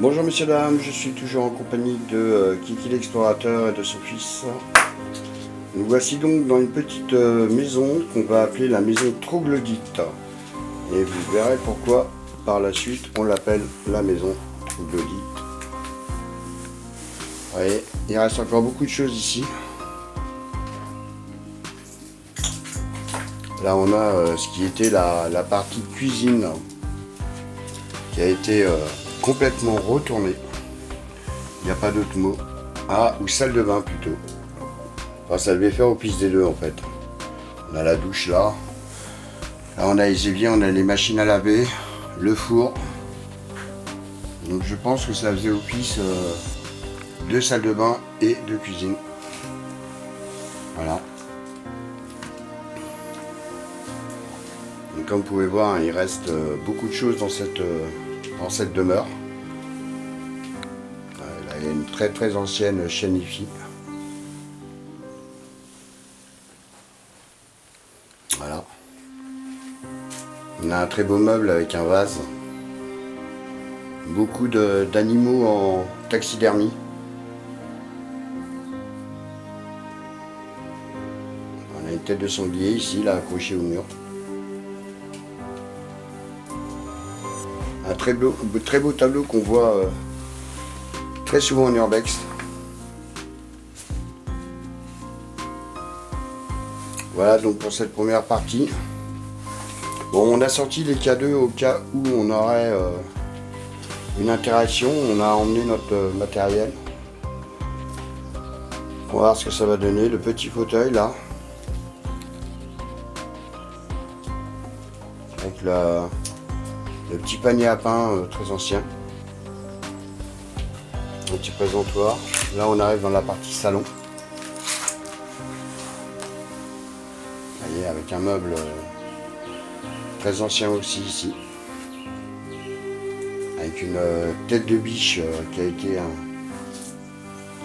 Bonjour messieurs dames, je suis toujours en compagnie de Kiki l'explorateur et de son fils. Nous voici donc dans une petite maison qu'on va appeler la maison troglodyte. Et vous verrez pourquoi par la suite on l'appelle la maison troglodyte. Vous voyez, il reste encore beaucoup de choses ici. Là on a ce qui était la partie cuisine qui a été complètement retournée. Il n'y a pas d'autre mot. Ah, ou salle de bain plutôt. Enfin, ça devait faire office des deux en fait. On a la douche là. Là on a les éviers, on a les machines à laver, le four. Donc je pense que ça faisait office de salle de bain et de cuisine. Voilà. Donc, comme vous pouvez voir, il reste beaucoup de choses dans cette demeure. Là, il y a une très ancienne chaîne IFI. Voilà. On a un très beau meuble avec un vase. Beaucoup d'animaux en taxidermie. On a une tête de sanglier ici, là, accrochée au mur. Un très beau tableau qu'on voit très souvent en urbex. Voilà donc pour cette première partie. Bon, on a sorti les K2 au cas où on aurait une interaction. On a emmené notre matériel. On va voir ce que ça va donner. Le petit fauteuil là. Avec le petit panier à pain très ancien. Un petit présentoir. Là on arrive dans la partie salon. Vous voyez, avec un meuble très ancien aussi ici. Avec une tête de biche qui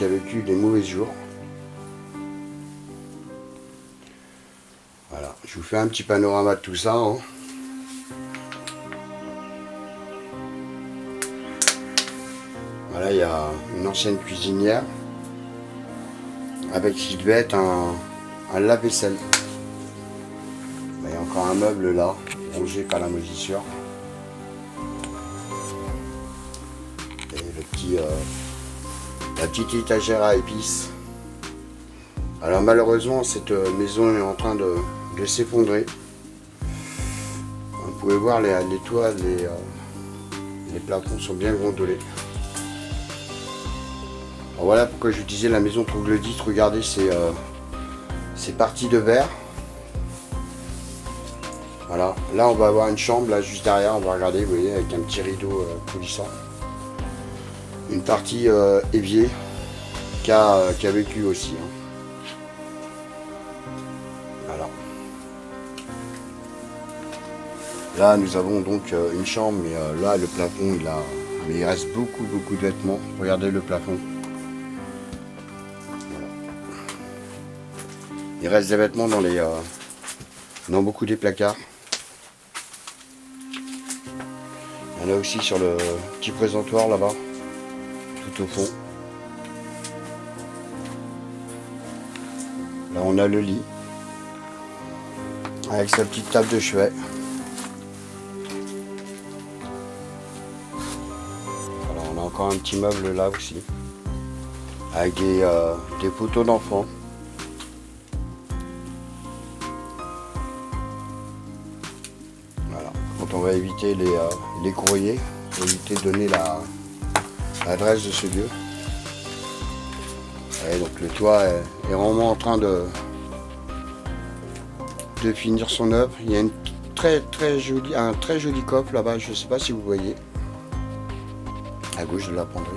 a vécu des mauvais jours. Voilà, je vous fais un petit panorama de tout ça. Hein. Voilà, il y a une ancienne cuisinière avec ce qui devait être un lave-vaisselle. Il y a encore un meuble là, rongé par la moisissure. Et la petite étagère à épices. Alors malheureusement cette maison est en train de s'effondrer. Vous pouvez voir les toits, les plafonds sont bien gondolés. Alors voilà pourquoi je vous disais la maison troglodyte. Regardez ces parties de verre. Voilà, là on va avoir une chambre là juste derrière, on va regarder, vous voyez, avec un petit rideau coulissant. Une partie évier qui a vécu aussi. Hein. Voilà. Là nous avons donc une chambre, mais là le plafond il reste beaucoup de vêtements. Regardez le plafond. Voilà. Il reste des vêtements dans beaucoup des placards. Il y en a aussi sur le petit présentoir là-bas, tout au fond. Là on a le lit, avec sa petite table de chevet. Voilà, on a encore un petit meuble là aussi, avec des photos d'enfants. Voilà, quand on va éviter les courriers, pour éviter de donner l'adresse de ce lieu. Et donc le toit est vraiment en train de finir son œuvre. Il y a un très joli coffre là-bas, je ne sais pas si vous voyez, à gauche de la penderie.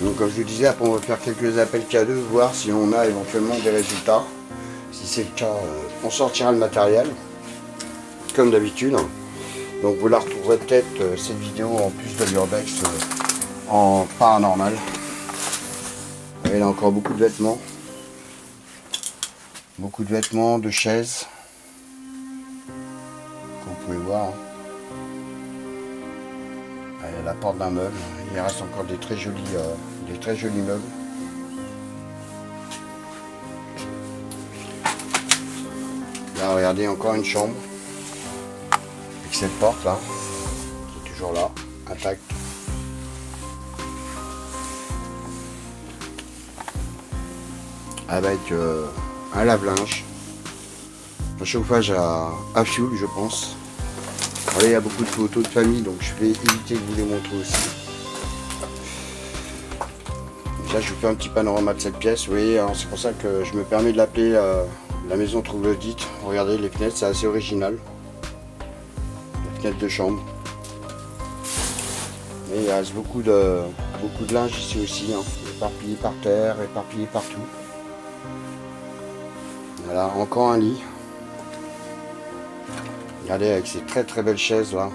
Donc comme je vous disais, après on va faire quelques appels K2, voir si on a éventuellement des résultats. Si c'est le cas, on sortira le matériel, comme d'habitude. Donc vous la retrouverez peut-être cette vidéo en plus de l'urbex en paranormal. Il y a encore beaucoup de vêtements. Beaucoup de vêtements, de chaises. Comme vous pouvez voir. Hein. la porte d'un meuble. Il reste encore des très jolis meubles. Là, regardez, encore une chambre. Avec cette porte là, qui est toujours là, intacte. Avec un lave-linge. Un chauffage à fioul, je pense. Alors, il y a beaucoup de photos de famille, donc je vais éviter de vous les montrer aussi. Déjà, je vous fais un petit panorama de cette pièce. Vous voyez, c'est pour ça que je me permets de l'appeler la maison troglodyte. Regardez les fenêtres, c'est assez original. Les fenêtres de chambre. Et il reste beaucoup de linge ici aussi, hein, éparpillé par terre, éparpillé partout. Voilà, encore un lit. Regardez avec ces très très belles chaises là.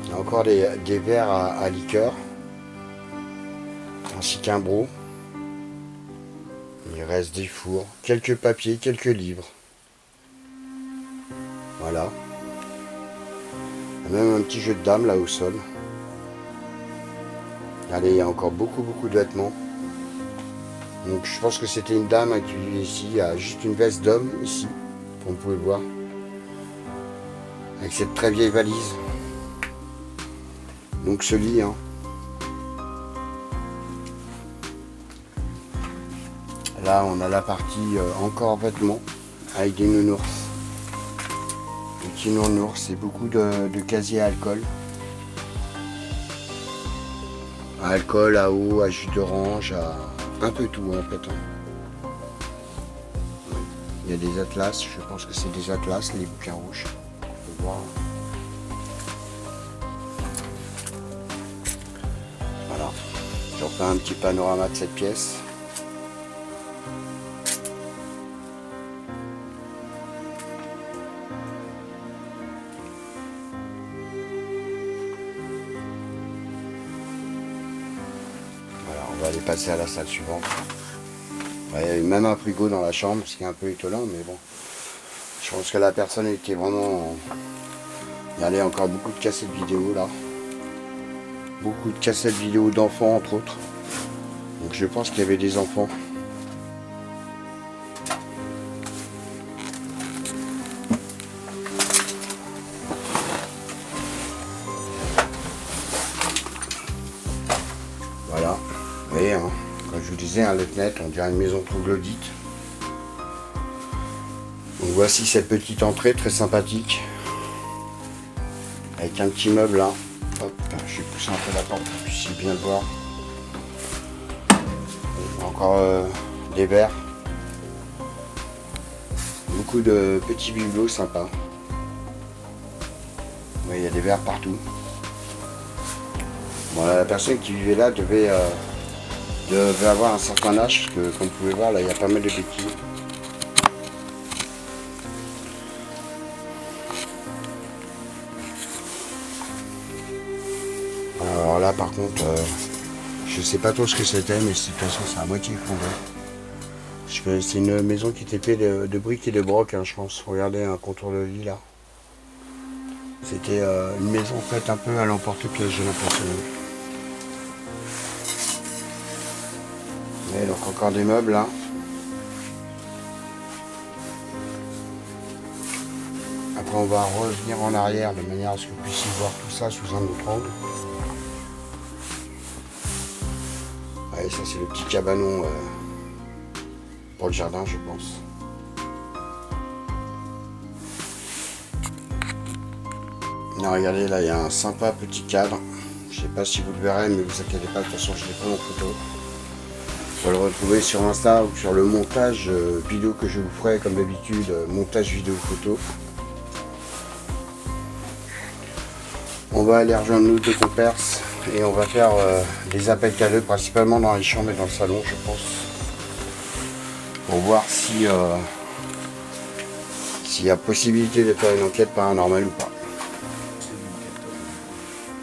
Il y a encore des verres à liqueur. Ainsi qu'un broc. Il reste des fours, quelques papiers, quelques livres. Voilà. Il y a même un petit jeu de dames là au sol. Regardez, il y a encore beaucoup de vêtements. Donc je pense que c'était une dame qui vivait ici. Il y a juste une veste d'homme ici, comme vous pouvez le voir. Avec cette très vieille valise. Donc ce lit, hein. Là on a la partie encore vêtements avec des nounours. Des petits nounours et beaucoup de casiers à alcool. À alcool, à eau, à jus d'orange, à un peu tout en fait. Il y a des atlas, je pense que c'est des atlas, les bouquins rouges. On peut voir. Voilà. Je refais un petit panorama de cette pièce. On va aller passer à la salle suivante. Ouais, il y a même un frigo dans la chambre, ce qui est un peu étonnant, mais bon. Je pense que la personne était vraiment... Il y avait encore beaucoup de cassettes vidéo là. Beaucoup de cassettes vidéo d'enfants entre autres. Donc je pense qu'il y avait des enfants. Voilà. Vous voyez, hein, comme je vous disais, hein, les fenêtres, on dirait une maison troglodyte. Donc voici cette petite entrée très sympathique. Avec un petit meuble là. Hop, je vais pousser un peu la porte pour que vous puissiez bien le voir. Encore des verres. Beaucoup de petits bibelots sympas. Oui, il y a des verres partout. Bon, la personne qui vivait là devait avoir un certain âge, parce que comme vous pouvez voir là il y a pas mal de béquilles. Alors là par contre je sais pas trop ce que c'était, mais de toute façon c'est à moitié effondré. Parce que c'est une maison qui était faite de briques et de broc, hein, je pense. Regardez un contour de lit là. C'était une maison faite un peu à l'emporte-pièce, j'ai l'impression. Et donc encore des meubles là. Après on va revenir en arrière de manière à ce que vous puissiez voir tout ça sous un autre angle. Ouais, ça c'est le petit cabanon pour le jardin, je pense. Non, regardez là, il y a un sympa petit cadre. Je sais pas si vous le verrez, mais vous inquiétez pas, de toute façon je l'ai pris en photo. Vous le retrouver sur Insta ou sur le montage vidéo que je vous ferai comme d'habitude, montage vidéo photo. On va aller rejoindre nos deux compères et on va faire des appels cadeaux principalement dans les chambres et dans le salon, je pense, pour voir si s'il y a possibilité de faire une enquête paranormale ou pas.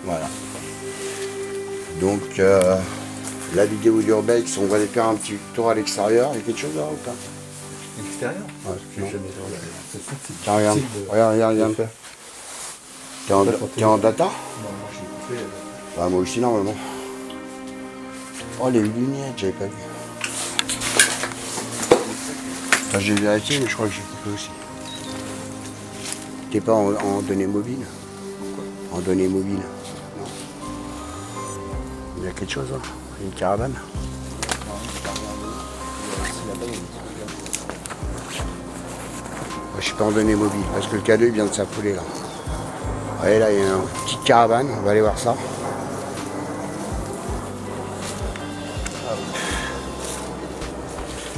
Voilà. Donc la vidéo d'Urbex, on va aller faire un petit tour à l'extérieur. Il y a quelque chose là ou pas? Extérieur? Ouais, Je non. jamais Tiens, regarde, regarde, regarde. T'es en data? Non, moi j'ai coupé. Bah moi aussi normalement. Oh les lunettes, j'avais pas vu. Enfin, j'ai vérifié mais je crois que j'ai coupé aussi. T'es pas en données mobiles? En données mobiles? Non. Il y a quelque chose là? Une caravane? Moi, je suis pas en données mobiles parce que le cadeau il vient de s'affoler là. Ouais, là il y a une petite caravane, on va aller voir ça.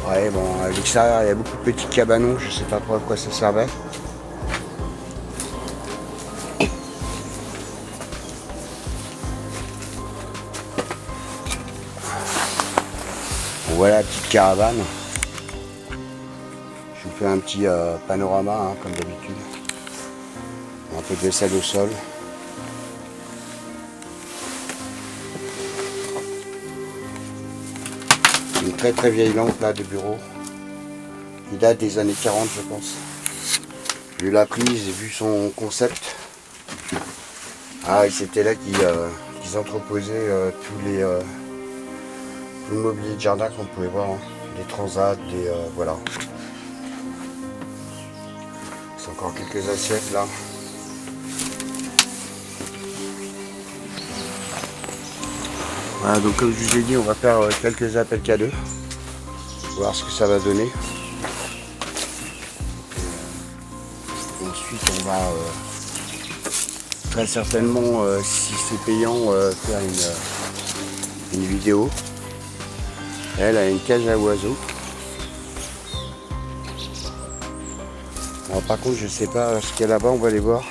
Ouais, bon, à l'extérieur il y a beaucoup de petits cabanons, je sais pas trop à quoi ça servait. Bon, voilà la petite caravane. Je vous fais un petit panorama hein, comme d'habitude. Un peu de vaisselle au sol. Une très très vieille lampe là de bureau. Qui date des années 40 je pense. Vu la prise et vu son concept. Ah et c'était là qu'ils entreposaient tout le mobilier de jardin qu'on pouvait voir. Hein. Des transats, des voilà. C'est encore quelques assiettes là. Voilà, donc comme je vous ai dit, on va faire quelques appels cadeaux. Voir ce que ça va donner. Et ensuite on va très certainement, si c'est payant, faire une vidéo. Elle a une cage à oiseaux. Alors, par contre je sais pas ce qu'il y a là-bas, on va aller voir.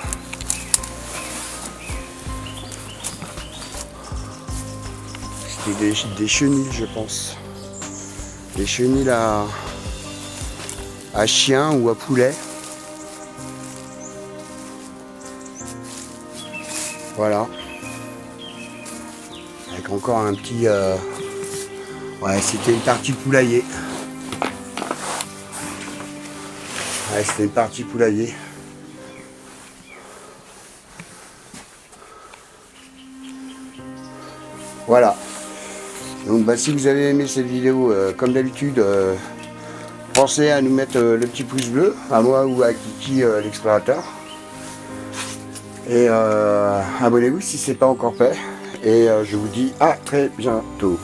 C'était des chenilles je pense. Des chenilles à chien ou à poulet. Voilà. Avec encore un petit... Ouais, c'était une partie poulailler. Ouais, c'était une partie poulailler. Voilà. Donc bah, si vous avez aimé cette vidéo, comme d'habitude, pensez à nous mettre le petit pouce bleu, à moi ou à Kiki l'explorateur. Et abonnez-vous si ce n'est pas encore fait. Et je vous dis à très bientôt.